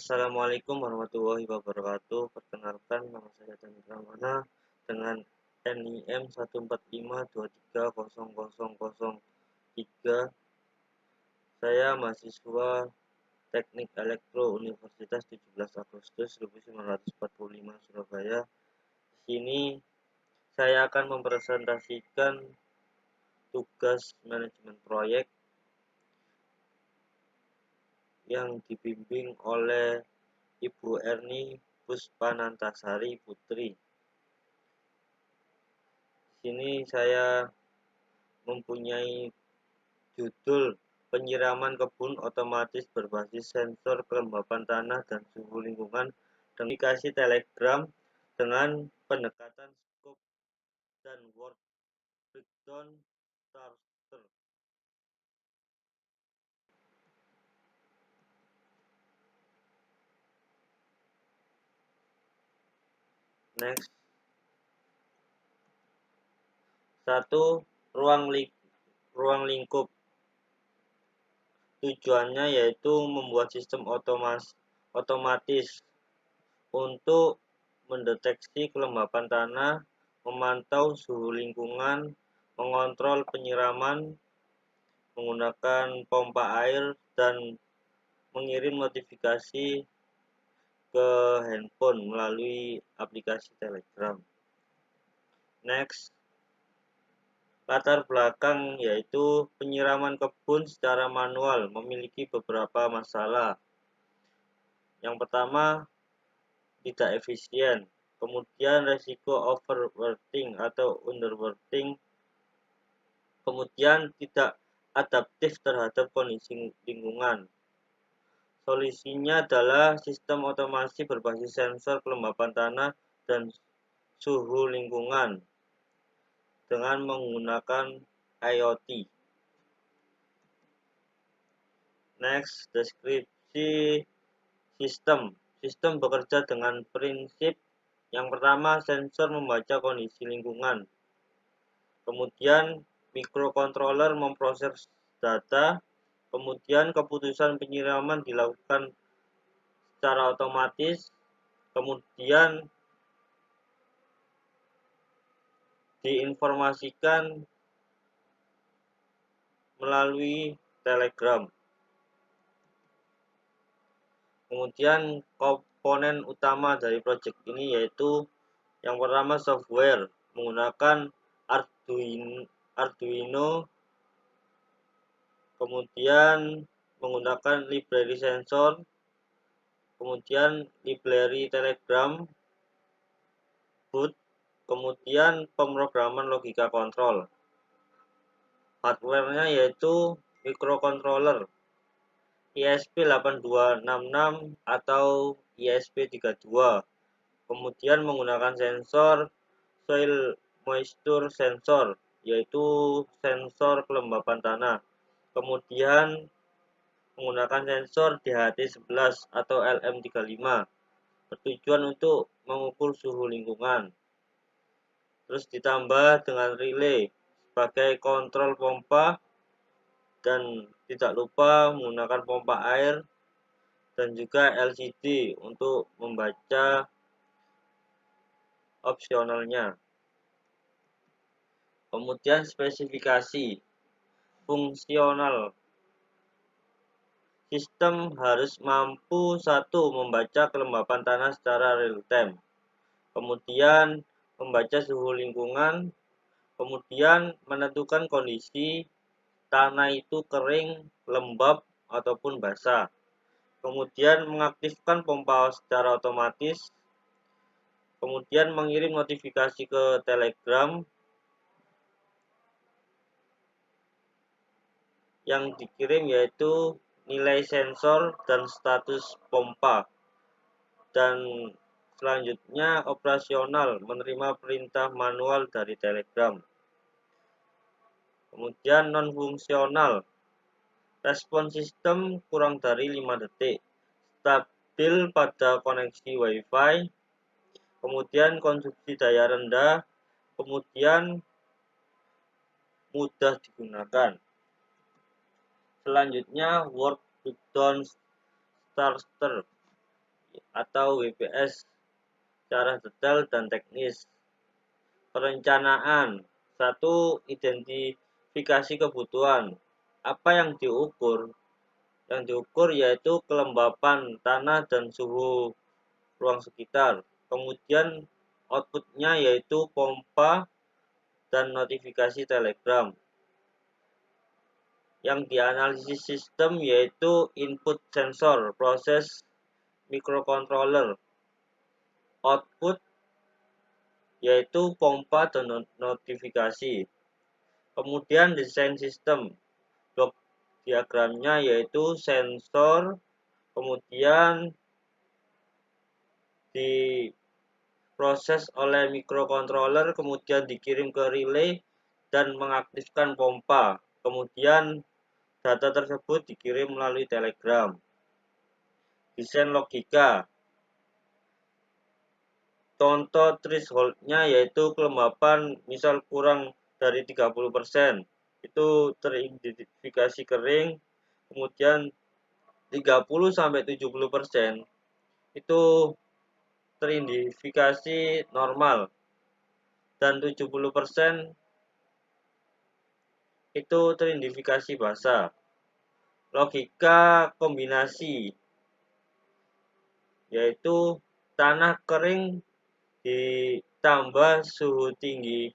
Assalamualaikum warahmatullahi wabarakatuh. Perkenalkan, nama saya Dani Pramana dengan NIM 145230003. Saya mahasiswa Teknik Elektro Universitas 17 Agustus 1945 Surabaya. Di sini saya akan mempresentasikan tugas manajemen proyek yang dibimbing oleh Ibu Erni Puspanantasari Putri. Di sini saya mempunyai judul penyiraman kebun otomatis berbasis sensor kelembapan tanah dan suhu lingkungan dan aplikasi Telegram dengan pendekatan scope dan word breakdown starter. Next. 1. Ruang lingkup. Tujuannya yaitu membuat sistem otomatis untuk mendeteksi kelembapan tanah, memantau suhu lingkungan, mengontrol penyiraman menggunakan pompa air, dan mengirim notifikasi ke handphone melalui aplikasi Telegram. Next. Latar belakang yaitu penyiraman kebun secara manual memiliki beberapa masalah. Yang pertama, tidak efisien. Kemudian resiko overworking atau underworking. Kemudian tidak adaptif terhadap kondisi lingkungan. Solusinya adalah sistem otomasi berbasis sensor kelembapan tanah dan suhu lingkungan dengan menggunakan IoT. Next, deskripsi sistem. Sistem bekerja dengan prinsip yang pertama, sensor membaca kondisi lingkungan. Kemudian mikrokontroler memproses data. Kemudian keputusan penyiraman dilakukan secara otomatis. Kemudian diinformasikan melalui Telegram. Kemudian komponen utama dari proyek ini yaitu yang pertama software menggunakan Arduino, kemudian menggunakan library sensor, kemudian library Telegram, boot, kemudian pemrograman logika kontrol. Hardware-nya yaitu microcontroller ISP8266 atau ISP32. Kemudian menggunakan sensor soil moisture sensor, yaitu sensor kelembapan tanah. Kemudian menggunakan sensor DHT11 atau LM35, bertujuan untuk mengukur suhu lingkungan. Terus ditambah dengan relay sebagai kontrol pompa, dan tidak lupa menggunakan pompa air dan juga LCD untuk membaca opsionalnya. Kemudian spesifikasi fungsional. Sistem harus mampu 1. Membaca kelembapan tanah secara real time. Kemudian membaca suhu lingkungan. Kemudian menentukan kondisi tanah itu kering, lembab, ataupun basah. Kemudian mengaktifkan pompa secara otomatis. Kemudian mengirim notifikasi ke Telegram. Yang dikirim yaitu nilai sensor dan status pompa. Dan selanjutnya operasional, menerima perintah manual dari Telegram. Kemudian non-fungsional, respon sistem kurang dari 5 detik, stabil pada koneksi Wi-Fi, kemudian konsumsi daya rendah, kemudian mudah digunakan. Selanjutnya word breakdown starter. atau WPS secara detail dan teknis. Perencanaan. 1. Identifikasi kebutuhan. Apa yang diukur? Yang diukur yaitu kelembapan tanah dan suhu ruang sekitar. Kemudian outputnya yaitu pompa dan notifikasi telegram. Yang dianalisis sistem yaitu input sensor, proses microcontroller. Output yaitu pompa dan notifikasi. Kemudian desain sistem. Blok diagramnya yaitu sensor, kemudian diproses oleh microcontroller, kemudian dikirim ke relay dan mengaktifkan pompa. Kemudian data tersebut dikirim melalui telegram. Desain logika. Contoh threshold-nya yaitu kelembapan misal kurang dari 30%. Itu teridentifikasi kering, kemudian 30-70% itu teridentifikasi normal, dan 70% itu teridentifikasi basah. Logika kombinasi yaitu tanah kering ditambah suhu tinggi.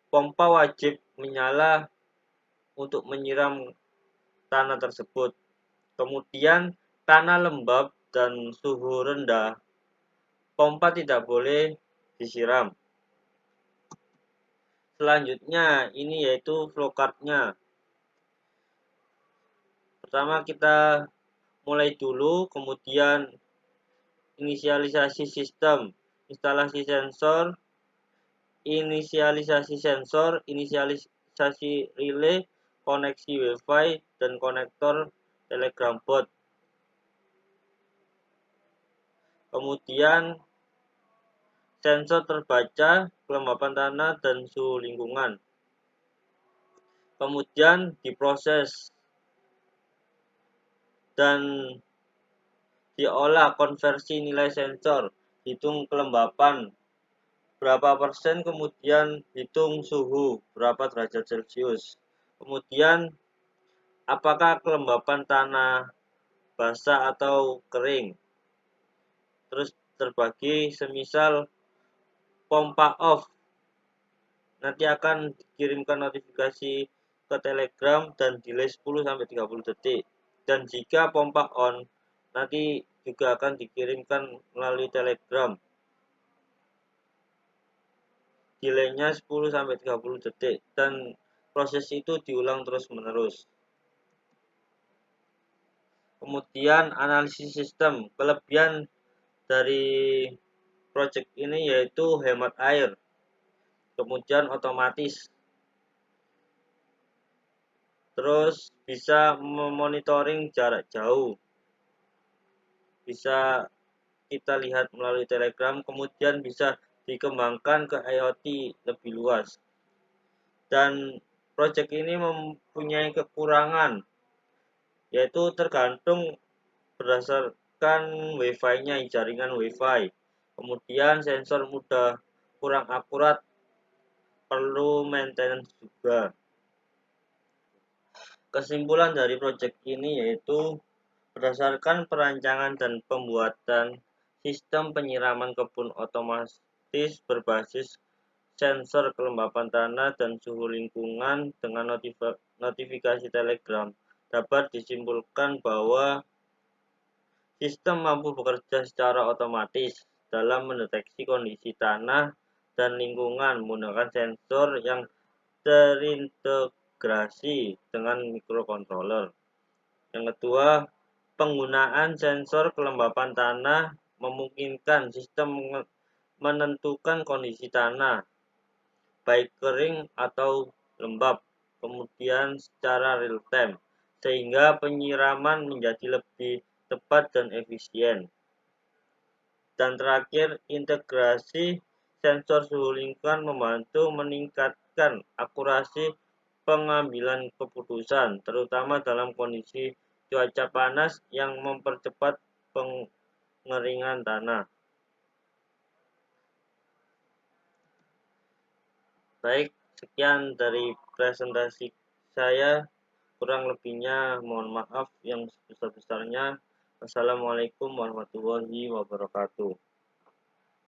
Pompa wajib menyala untuk menyiram tanah tersebut. Kemudian tanah lembab dan suhu rendah, pompa tidak boleh disiram. Selanjutnya ini yaitu flowcard-nya. Pertama kita mulai dulu, kemudian inisialisasi sistem, instalasi sensor, inisialisasi relay, koneksi WiFi, dan konektor Telegram bot. Kemudian sensor terbaca, kelembapan tanah, dan suhu lingkungan. Kemudian diproses dan diolah konversi nilai sensor, hitung kelembapan berapa persen, kemudian hitung suhu berapa derajat Celcius. Kemudian apakah kelembapan tanah basah atau kering. Terus terbagi, semisal pompa off, nanti akan dikirimkan notifikasi ke telegram dan delay 10-30 detik. Dan jika pompa on, nanti juga akan dikirimkan melalui telegram, delaynya 10-30 detik, dan proses itu diulang terus menerus. Kemudian analisis sistem. Kelebihan dari project ini yaitu hemat air, kemudian otomatis, terus bisa memonitoring jarak jauh, bisa kita lihat melalui telegram, kemudian bisa dikembangkan ke IoT lebih luas. Dan project ini mempunyai kekurangan, yaitu tergantung berdasarkan WiFi-nya, jaringan WiFi. Kemudian sensor mudah kurang akurat, perlu maintenance juga. Kesimpulan dari proyek ini yaitu berdasarkan perancangan dan pembuatan sistem penyiraman kebun otomatis berbasis sensor kelembapan tanah dan suhu lingkungan dengan notifikasi telegram, dapat disimpulkan bahwa sistem mampu bekerja secara otomatis dalam mendeteksi kondisi tanah dan lingkungan menggunakan sensor yang terintegrasi dengan microcontroller. Yang kedua, penggunaan sensor kelembapan tanah memungkinkan sistem menentukan kondisi tanah, baik kering atau lembab, kemudian secara real time, sehingga penyiraman menjadi lebih tepat dan efisien. Dan terakhir, integrasi sensor suhu lingkungan membantu meningkatkan akurasi pengambilan keputusan, terutama dalam kondisi cuaca panas yang mempercepat pengeringan tanah. Baik, sekian dari presentasi saya. Kurang lebihnya mohon maaf yang sebesar-besarnya. Assalamualaikum warahmatullahi wabarakatuh.